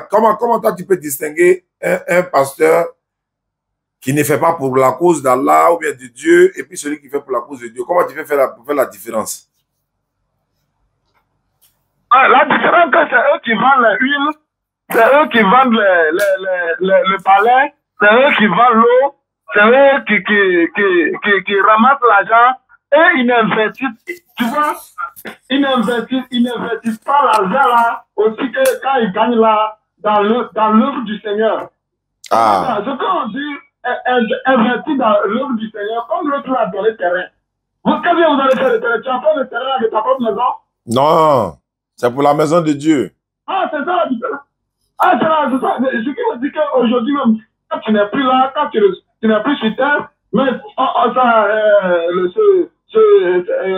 Comment toi tu peux distinguer un pasteur qui ne fait pas pour la cause d'Allah ou bien de Dieu et puis celui qui fait pour la cause de Dieu? Comment tu peux faire la différence? La différence, c'est eux qui vendent l'huile, c'est eux qui vendent le palais, c'est eux qui vendent l'eau, c'est eux qui ramassent l'argent et ils n'investissent, tu vois, ils n'investissent pas l'argent là aussi que quand ils gagnent là dans l'œuvre du Seigneur. Ah. Ce qu'on dit, investir dans l'œuvre du Seigneur, comme l'autre l'a donné le terrain. Qu'est-ce que vous allez faire le terrain? Tu as fait le terrain avec ta propre maison? Non, c'est pour la maison de Dieu. Ah, c'est ça la différence. Ah, c'est ça. Ce qui veut dire qu'aujourd'hui même, quand tu n'es plus là, quand tu n'es plus sur terre, mais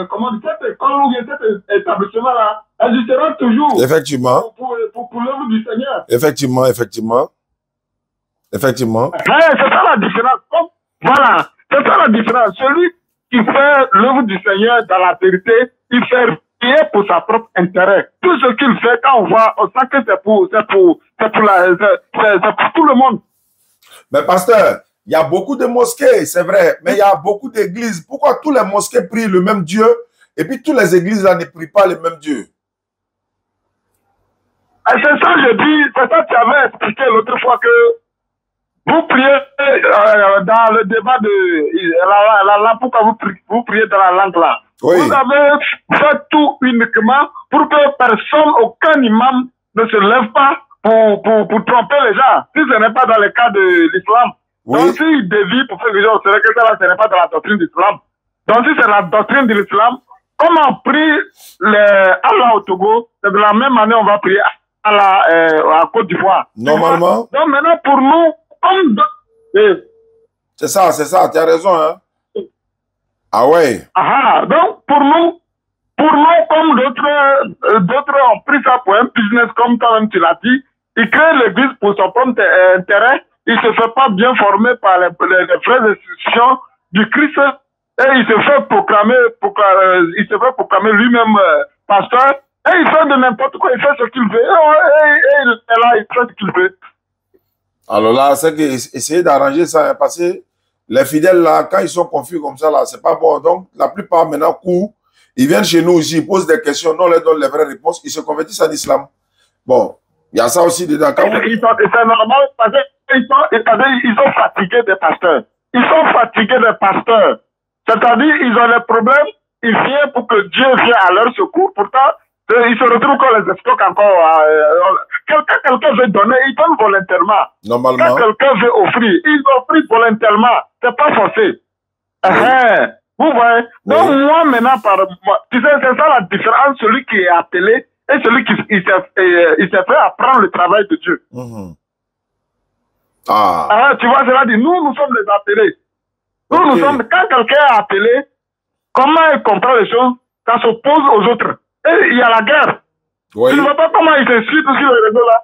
comment dire, cette école ou cet établissement-là existera toujours. Effectivement. Pour l'œuvre du Seigneur. Effectivement. C'est ça la différence. Voilà, c'est ça la différence. Celui qui fait l'œuvre du Seigneur dans la vérité, il fait rien pour sa propre intérêt. Tout ce qu'il fait, quand on voit, on sent que c'est pour tout le monde. Mais pasteur, il y a beaucoup de mosquées, c'est vrai, mais il y a beaucoup d'églises. Pourquoi tous les mosquées prient le même Dieu et puis toutes les églises là ne prient pas le même Dieu? C'est ça, je dis, c'est ça que tu avais expliqué l'autre fois que vous priez dans le débat de pourquoi vous priez dans la langue là. Oui. Vous avez fait tout uniquement pour que personne, aucun imam ne se lève pas pour tromper les gens. Si ce n'est pas dans le cas de l'islam. Oui. Donc s'il dévie pour faire les gens, c'est que ça là, ce n'est pas dans la doctrine de l'islam. Donc si c'est la doctrine de l'islam, comme on prie Allah au Togo, c'est de la même manière on va prier Allah à Côte d'Ivoire. Normalement. Donc maintenant pour nous, c'est ça, tu as raison, hein. Ah ouais. Donc pour nous, comme d'autres ont pris ça pour un business, comme toi-même tu l'as dit, ils créent l'église pour son propre intérêt, il ne se fait pas bien former par les vraies institutions du Christ, et il se fait proclamer lui-même pasteur, et il fait de n'importe quoi, il fait ce qu'il veut, et il est là, il fait ce qu'il veut. Alors là, c'est essayer d'arranger ça, hein, parce que les fidèles là, quand ils sont confus comme ça là, c'est pas bon. Donc la plupart maintenant courent, ils viennent chez nous aussi, ils posent des questions, nous on leur donne les vraies réponses, ils se convertissent en islam. Bon, il y a ça aussi dedans. C'est normal parce qu'ils sont fatigués des pasteurs. Ils sont fatigués des pasteurs. C'est-à-dire, ils ont des problèmes, ils viennent pour que Dieu vienne à leur secours. Pourtant, ils se retrouvent quand les escrocs encore. Quelqu'un veut donner, ils donnent volontairement. Normalement. Quand quelqu'un veut offrir, ils offrent volontairement. C'est pas forcé. Oui. Vous voyez? Oui. Donc moi maintenant, tu sais, c'est ça la différence entre celui qui est appelé et celui qui s'est fait apprendre le travail de Dieu. Tu vois, cela dit, nous sommes les appelés. Nous sommes, quand quelqu'un est appelé, comment il comprend les choses? Ça s'oppose aux autres. Et il y a la guerre. Oui. Tu ne vois pas comment il se suit sur le réseau là?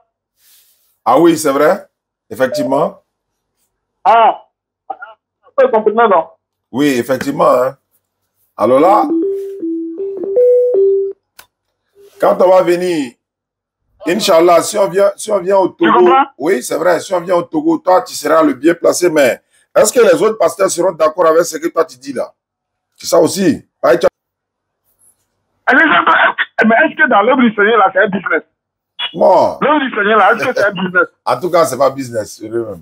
Ah oui, c'est vrai. Effectivement. Vous comprenez, non? Oui, effectivement. Hein. Alors là, quand on va venir, Inch'Allah, si on vient au Togo, oui, c'est vrai, si on vient au Togo, toi, tu seras le bien placé, mais est-ce que les autres pasteurs seront d'accord avec ce que toi, tu dis là? C'est ça aussi. Mais est-ce que dans l'œuvre du Seigneur, là, c'est un business? Bon. L'œuvre du Seigneur, là, est-ce que c'est un business? En tout cas, c'est pas business, c'est eux-mêmes.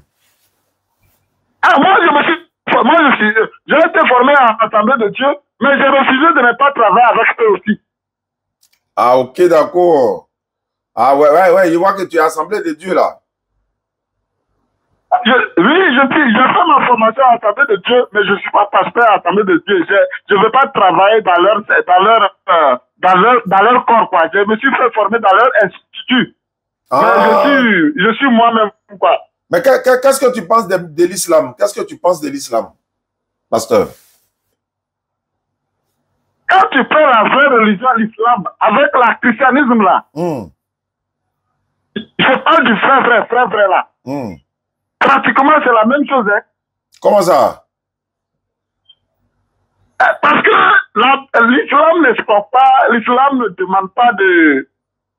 J'ai été formé en Assemblée de Dieu, mais j'ai refusé de ne pas travailler avec eux aussi. Ah, ok, d'accord. Ah, ouais, je vois que tu es Assemblée de Dieu, là. Oui, je fais ma formation à l'Assemblée de Dieu, mais je ne suis pas pasteur à l'Assemblée de Dieu. Je ne veux pas travailler dans leur corps, quoi. Je me suis fait former dans leur institut. Mais je suis moi-même, quoi. Mais qu'est-ce que tu penses de l'islam? Qu'est-ce que tu penses de l'islam, pasteur? Quand tu prends la vraie religion, l'islam, avec le christianisme, là, je parle du frère, là. Pratiquement, c'est la même chose, hein. Comment ça? l'islam n'exporte pas, l'islam ne demande pas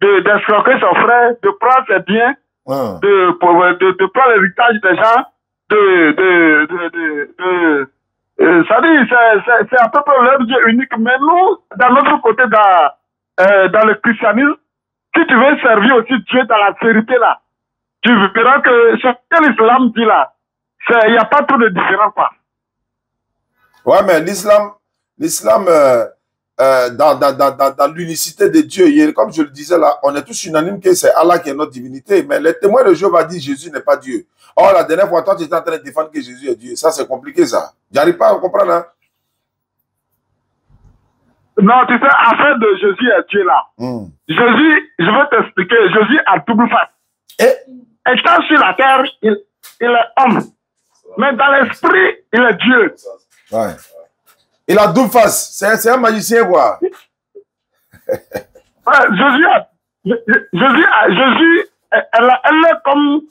d'escroquer son frère, de prendre ses biens, de prendre l'héritage des gens, ça dit, c'est à peu près leur Dieu unique. Mais nous, d'un autre côté, dans le christianisme, si tu veux servir aussi Dieu dans la vérité là, tu verras que ce que l'islam dit là, il n'y a pas trop de différence, quoi. Ouais, mais l'islam, dans l'unicité de Dieu, comme je le disais là, on est tous unanimes que c'est Allah qui est notre divinité, mais les témoins de Jéhovah disent Jésus n'est pas Dieu. Or, la dernière fois, toi, tu étais en train de défendre que Jésus est Dieu. Ça, c'est compliqué, ça. J'arrive pas à comprendre, hein? Non, tu sais, affaire de Jésus est Dieu là. Jésus, je vais t'expliquer, Jésus a double face. Étant sur la terre, il est homme. Mais dans l'esprit, il est Dieu. Ouais. Il a double face. C'est un magicien, quoi. Jésus, elle est comme...